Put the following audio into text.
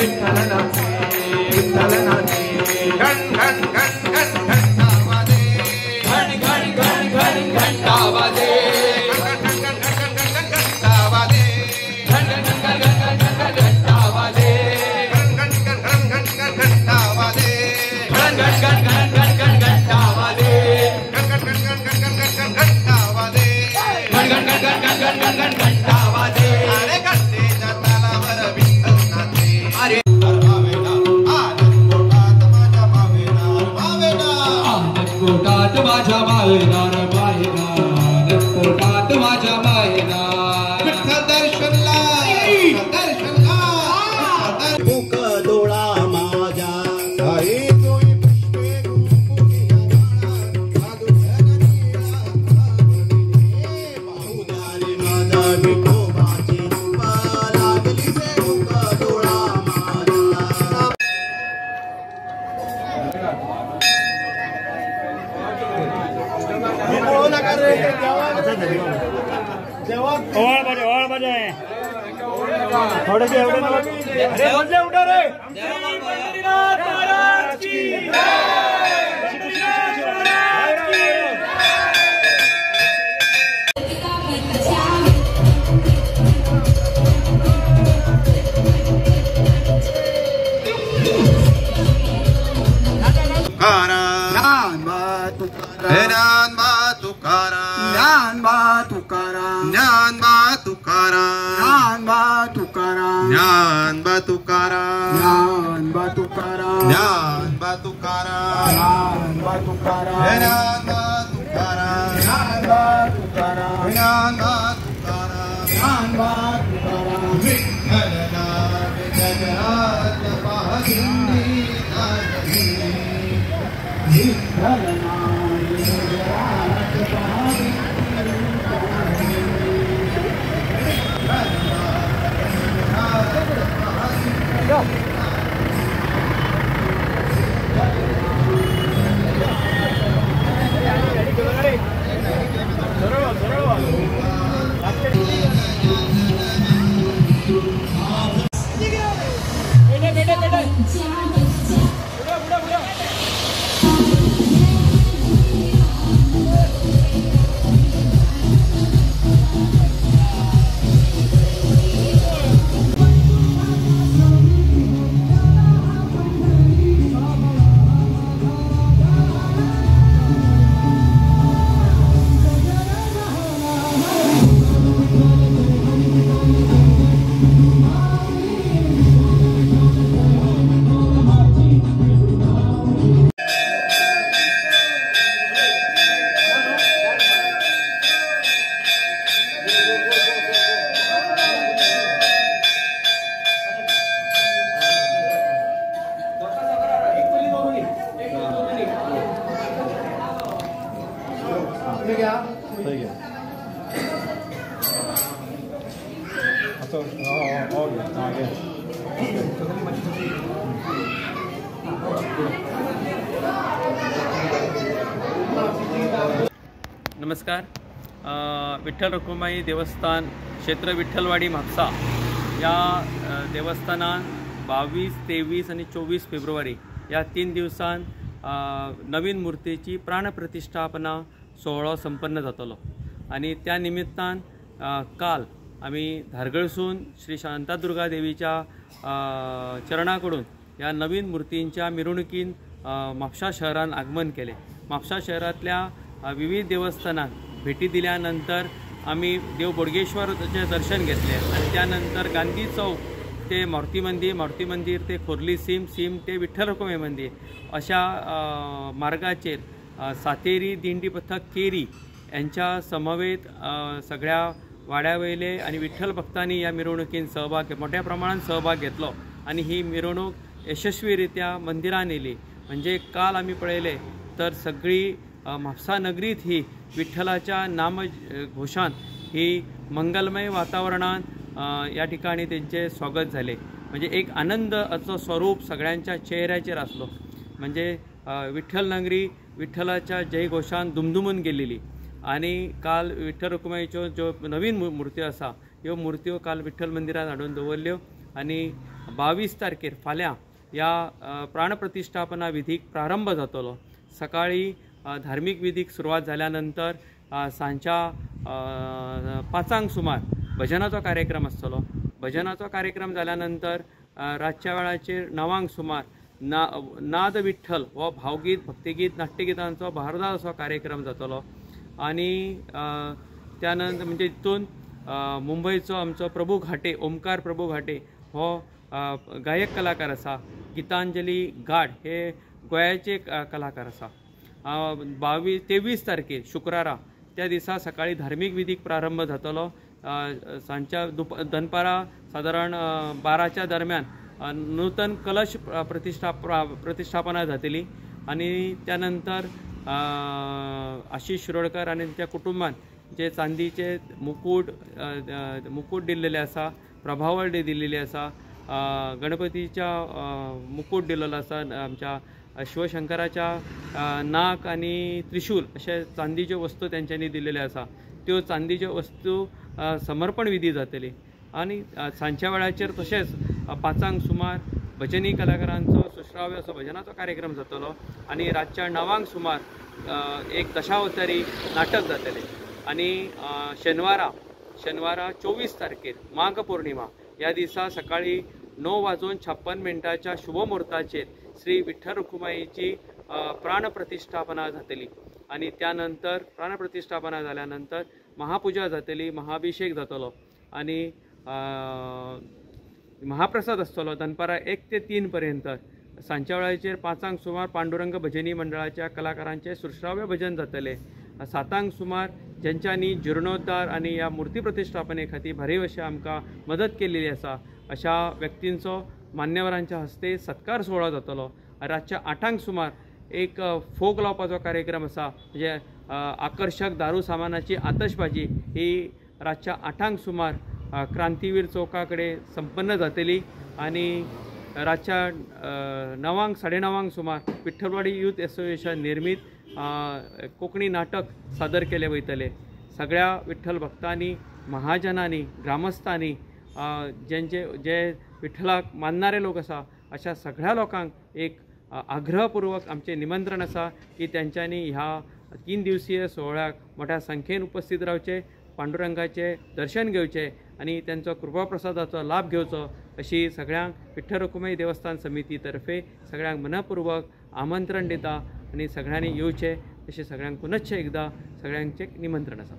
विठ्ठल नाचे विठ्ठल नाचे घन घन घन घन घंटा वाजे घन घन घन घन घंटा वाजे घन घन घन घन घन घंटा वाजे घन घन घन घन घन घंटा वाजे घन घन घन घन घन घंटा वाजे घन घन घन घन घन घंटा वाजे घन घन घन घन घन घंटा वाजे घन घन घन घन घन घंटा वाजे अरे घंटे तालावर विठ्ठल नाचे अरे पोटात माझ्या मायनार मायनार पोटात माझ्या मायनार विठ्ठल दर्शनला दर्शनला मुख डोळा माझ्या आई तोय पुष्पे बाहुदारी माझा विठोबाची रूपा लागली से मुख डोळा माझा ओळ बजे थोडेसे एवढे अरे बोलले उठा रे ज्ञानबा तुकाराम ज्ञानबा तुकाराम ज्ञानबा तुकाराम ज्ञानबा तुकाराम ज्ञानबा तुकाराम ज्ञानबा तुकाराम ज्ञानबा तुकाराम ज्ञानबा तुकाराम विठ्ठल नाम जगरात पाहिंदी ताजी विठ्ठल नाम जगरात पाहिंदी नमस्कार. विठ्ठल रखुमाई देवस्थान क्षेत्र विठ्ठलवाडी म्हापसा या देवस्थानात 22, 23 आणि 24 फेब्रुवारी या 3 दिवसांत नवीन मूर्तीची प्राणप्रतिष्ठापना सोहळा संपन्न जातलो आणि त्या निमित्तान काल आम्ही धारगळसून श्री शांतादुर्गा देवीच्या चरणाकडून या नवीन मूर्तींच्या मिरवणुकीन म्हापसा शहरात आगमन केले. म्हापसा शहरातल्या विविध देवस्थानात भेटी दिल्यानंतर आम्ही देव बोडगेश्वरचे दर्शन घेतले आणि त्यानंतर गांधी चौक ते मारुती मंदिर ते खोर्ली सीम ते विठ्ठल रखुमाई मंदिर अशा मार्गाचेर सातेरी दिंडी पथक केरी यांच्या समवेत सगळ्या वाड्यावयले आणि विठ्ठल भक्तांनी या मिरवणुकीत मोठ्या प्रमाणात सहभाग घेतलो आणि ही मिरवणूक यशस्वीरित्या मंदिरात नेली. म्हणजे काल आम्ही पळयले तर सगळी म्हापसा नगरीत ही विठ्ठलाच्या नामघोषान ही मंगलमय वातावरणात या ठिकाणी त्यांचे स्वागत झाले. म्हणजे एक आनंदाचं स्वरूप सगळ्यांच्या चेहऱ्याचेर असलो. म्हणजे विठ्ठल नगरी विठ्ठलाच्या जयघोषान दुमदुमून गेलेली आणि काल विठ्ठल रखुमाईच्यो ज्यो नवीन मूर्ती आसा ह्यो मूर्त्यो काल विठ्ठल मंदिरात हाडून दवरल्यो आणि 22 तारखेर फाल्यां ह्या प्राणप्रतिष्ठापना विधीक प्रारंभ जातलो। सकाळी धार्मिक विधीक सुरवात जाल्यानंतर सांच्या 5 सुमार भजनाचो कार्यक्रम आसतलो। भजनाचो कार्यक्रम जाल्यानंतर रातच्या वेळाचेर 9 सुमार नाद विठ्ठल हो भावगीत भक्तिगीत नाट्यगितांचो भारदार असो कार्यक्रम जातलो। आणि त्यानंतर म्हणजे तितून मुंबईचो आमचो प्रभू घाटे ओमकार प्रभू घाटे हो गायक कलाकार आसा। गीतांजली गाड हे गोंयाचे कलाकार आसा। 23 तारखेर शुक्रारा त्या दिसा सकाळी धार्मिक विधीक प्रारंभ जातलो। सांच्या दनपारा साधारण 12च्या दरम्यान नूतन कलश प्रतिष्ठापना जातली। आणि त्यानंतर आशिष शिरोडकर आणि त्यांच्या कुटुंबान जे चांदीचे मुकुट दिल्लेले आसा, प्रभावळ दिल्लेली आसा, गणपतीच्या मुकुट दिल्लेलो आसा, आमच्या शिवशंकराच्या नाक आणि त्रिशूल अशे चांदीच्यो वस्तू त्यांच्यांनी दिल्लेले आसा। त्यो चांदीच्यो वस्तू समर्पण विधी जातली। आणि सांच्या वेळाचेर तशेंच 5 सुमार भजनी कलाकारांचो सुश्राव्य असो भजनाचो कार्यक्रम जातलो। आणि रातच्या 9 सुमार एक दशावतारी नाटक जातले। आणि शेनवारा 24 तारखेर माघ पौर्णिमा ह्या दिसा सकाळी 9:56 शुभमुहूर्ताचेर श्री विठ्ठल रखुमाईची प्राणप्रतिष्ठापना जातली। आणि त्यानंतर प्राणप्रतिष्ठापना जाल्यानंतर महापूजा जातली, महाभिषेक जातलो। आणि महाप्रसाद आसतलो दनपारा 1 ते 3 पर्यंत। सांच्या वेळाचेर 5 सुमार पांडुरंग भजनी मंडळाच्या कलाकारांचे सुश्राव्य भजन जातले। 7 सुमार ज्यांच्यांनी जीर्णोद्धार आणि ह्या मूर्ती प्रतिष्ठापने खातीर भरीव अशी आमकां मदत केलेली आसा अशा व्यक्तींचो मान्यवरांच्या हस्ते सत्कार सोहळो जातलो। रातच्या 8 सुमार एक फोक लावपाचो कार्यक्रम आसा, म्हणजे आकर्षक दारू सामानाची आतशबाजी ही रातच्या 8 सुमार क्रांतीवीर चौका कडेन संपन्न जातली। आणि रातच्या 9:30 सुमार विठ्ठलवाडी यूथ एसोसिएशन निर्मीत कोंकणी नाटक सादर केले वयतले। सगळ्या विठ्ठल भक्तांनी, महाजनांनी, ग्रामस्थांनी, जे विठ्ठलाक मानणारे लोक आसा अशा सगळ्या लोकांक एक आग्रहपूर्वक आमचे निमंत्रण आसा की त्यांच्यांनी ह्या 3 दिवसीय सोहळ्याक मोठ्या संख्येन उपस्थित रावचे, पांडुरंगाचे दर्शन घेवचे आणि त्यांचो कृपाप्रसादाचो लाभ घेवचो अशी सगळ्यांक विठ्ठल रखुमाई देवस्थान समिती तर्फे सगळ्यांक मनपूर्वक आमंत्रण दिता। आणि सगळ्यांनी येवचे अशें सगळ्यांक पुनश्च एकदा सगळ्यांचें निमंत्रण आसा।